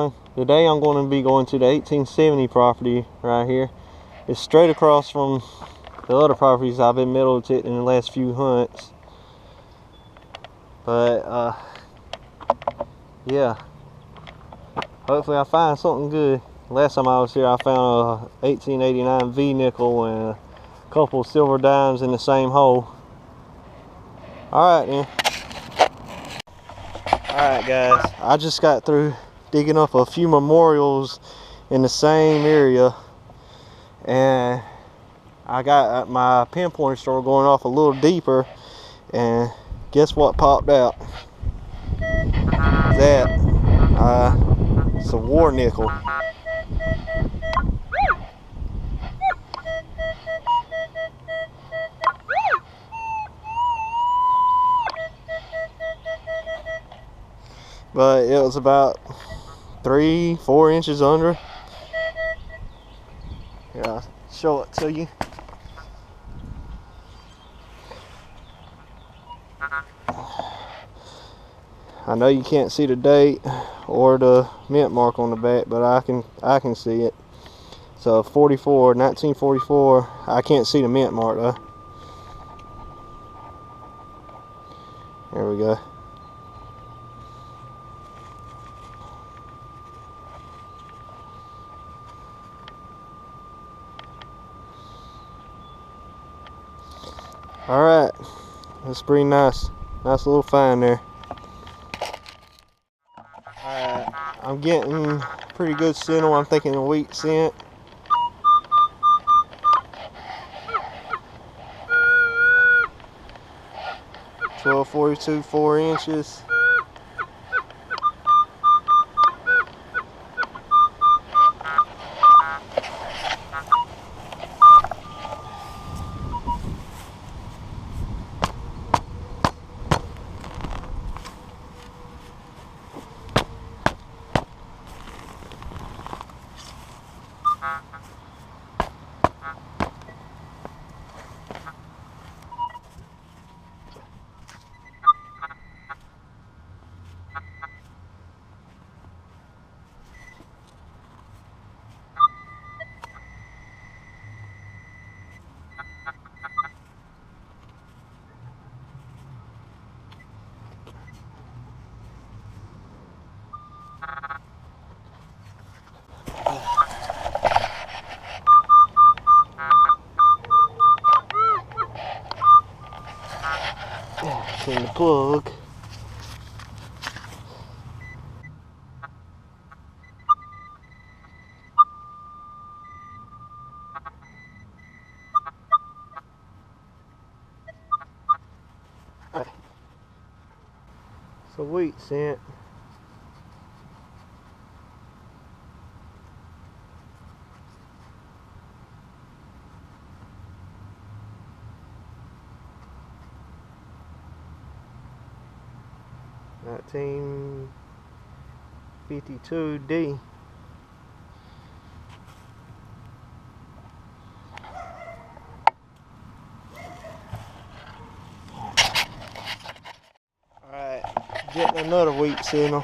everyone. Today I'm going to be going to the 1870 property right here. It's straight across from the other properties I've been metal detecting in the last few hunts. But yeah, hopefully I find something good. Last time I was here I found a 1889 V nickel and a couple of silver dimes in the same hole. Alright then. Alright guys, I just got through digging up a few memorials in the same area, and I got my pinpoint store going off a little deeper, and guess what popped out? That it's a war nickel. But it was about 3-4 inches under. Here, I'll show it to you. I know you can't see the date or the mint mark on the back, but I can see it. So 1944. I can't see the mint mark though. There we go. Alright, that's pretty nice. Nice little find there. Alright, I'm getting pretty good signal. I'm thinking a wheat scent. .1242, 4 inches. In the plug. So wheat scent. $19.52D. Alright, getting another wheat signal.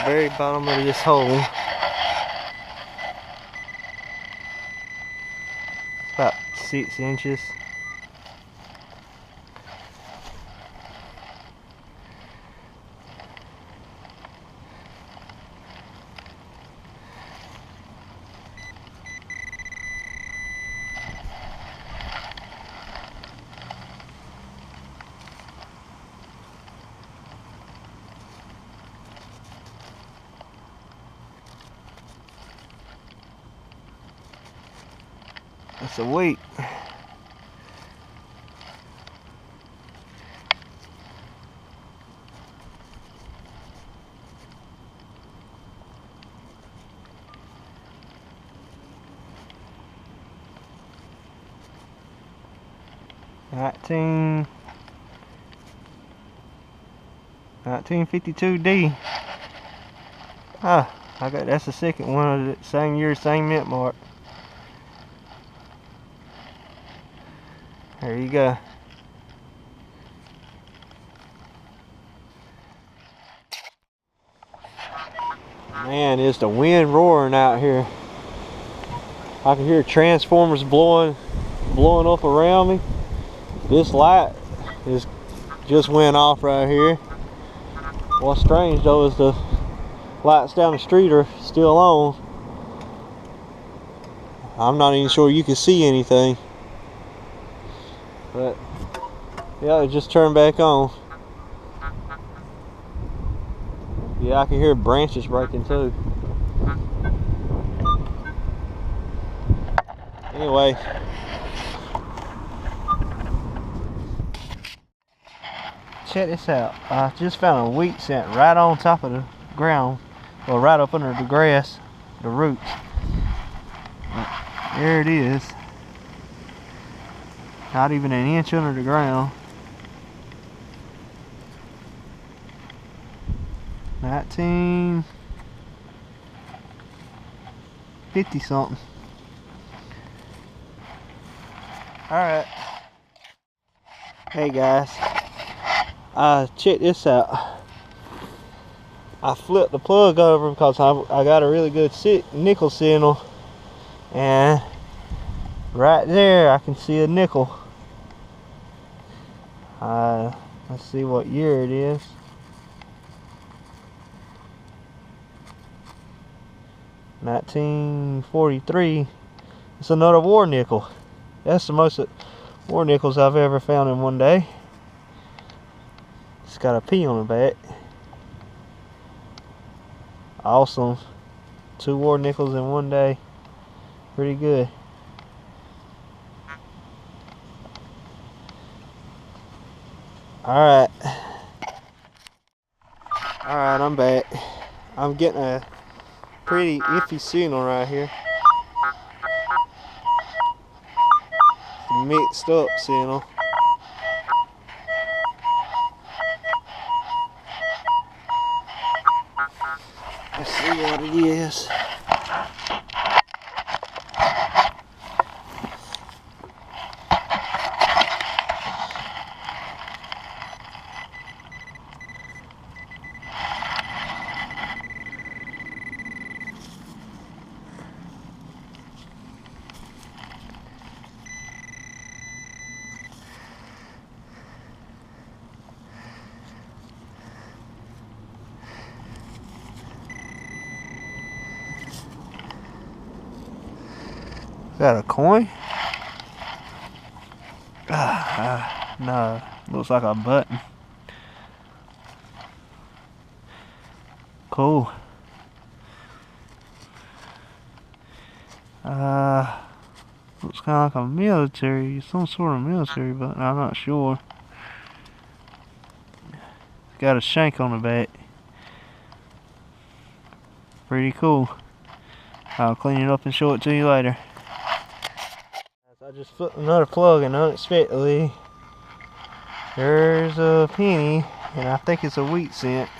the very bottom of this hole. It's about 6 inches. That's a weight. $19.52D. Ah, that's the second one of the same year, same mint mark. There you go. Man, it's the wind roaring out here. I can hear transformers blowing up around me. This light just went off right here. What's strange though is the lights down the street are still on. I'm not even sure you can see anything. But yeah, it just turned back on. Yeah, I can hear branches breaking too. Anyway, check this out. I just found a wheat scent right on top of the ground. Well, right up under the grass, the roots. There it is. Not even an inch under the ground. 1950 something. Alright. Hey guys. Check this out. I flipped the plug over because I got a really good nickel signal. And right there I can see a nickel. Let's see what year it is. $1943. It's another war nickel. That's the most war nickels I've ever found in one day. It's got a P on the back. Awesome. 2 war nickels in one day. Pretty good. Alright, I'm back. I'm getting a pretty iffy signal right here. It's a mixed up signal. Let's see what it is. Is that a coin? No, looks like a button. Cool. Looks kind of like a military, some sort of military button, I'm not sure. It's got a shank on the back. Pretty cool. I'll clean it up and show it to you later. I just put another plug in unexpectedly. There's a penny, and I think it's a wheat cent.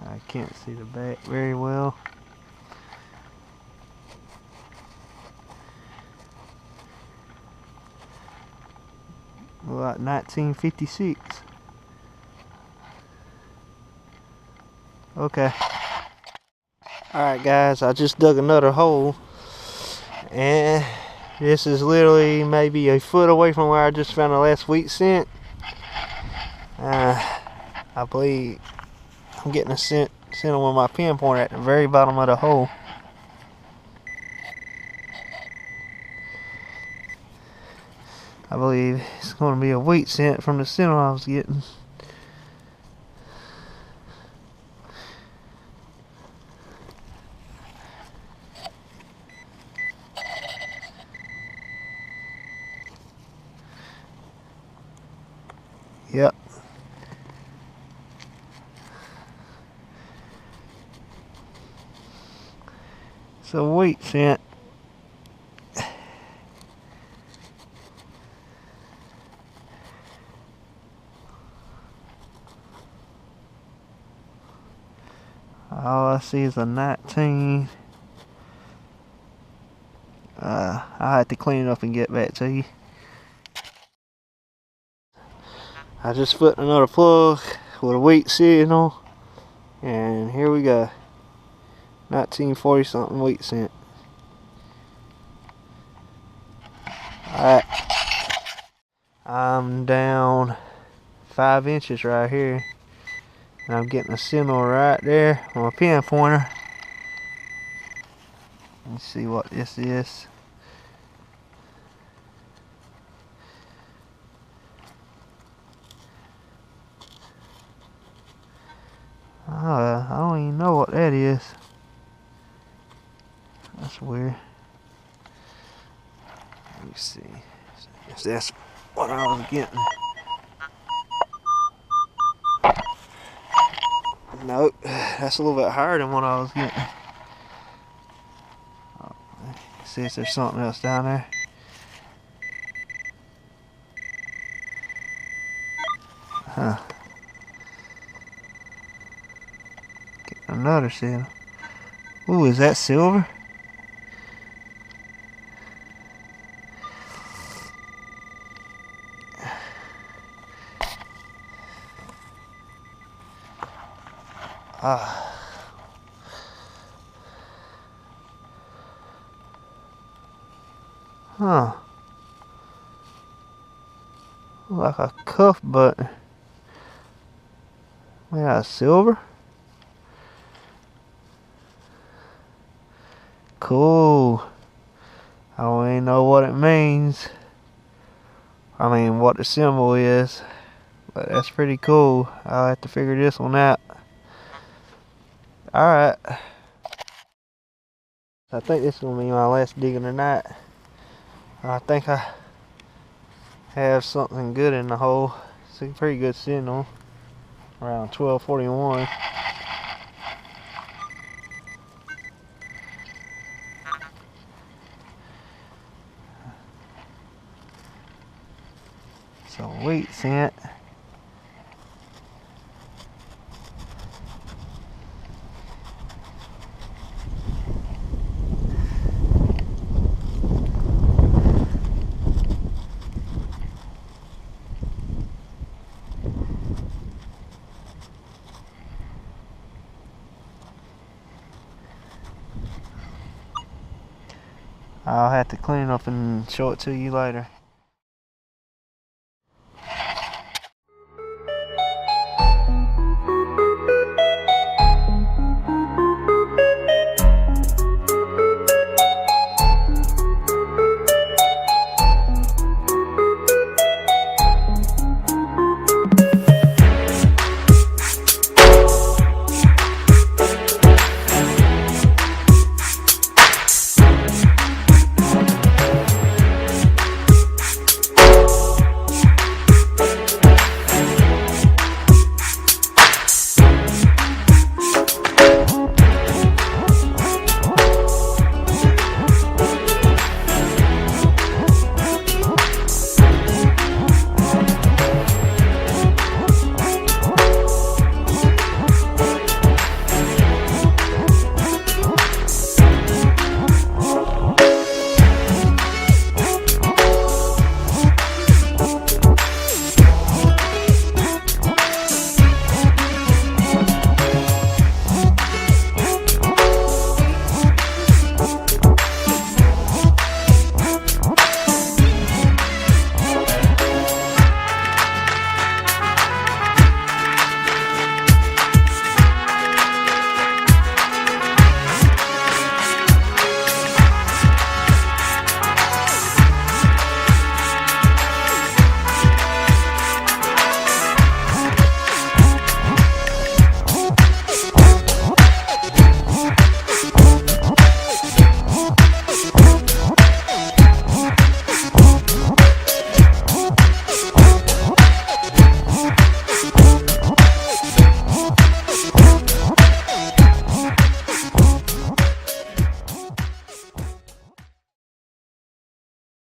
I can't see the back very well. Like 1956. Okay. Alright guys, I just dug another hole. And this is literally maybe a foot away from where I just found the last wheat scent. I believe I'm getting a scent with my pinpoint at the very bottom of the hole. I believe it's going to be a wheat scent from the scent I was getting. Yep. It's a wheat scent. All I see is a 19. I have to clean it up and get back to you. I just put another plug with a wheat signal, and here we go. 1940 something wheat scent. Alright. I'm down 5 inches right here. And I'm getting a signal right there on my pin pointer. Let's see what this is. I don't even know what that is. That's weird. Let me see if that's what I was getting. Nope, that's a little bit higher than what I was getting. See if there's something else down there. Huh. Getting another signal. Ooh, is that silver? Huh. Like a cuff button. Made out of silver? Cool. I don't even know what it means. I mean, what the symbol is. But that's pretty cool. I'll have to figure this one out. Alright. I think this is going to be my last dig of the night. I think I have something good in the hole. It's a pretty good signal. Around 1241. So wheat scent. I'll have to clean it up and show it to you later.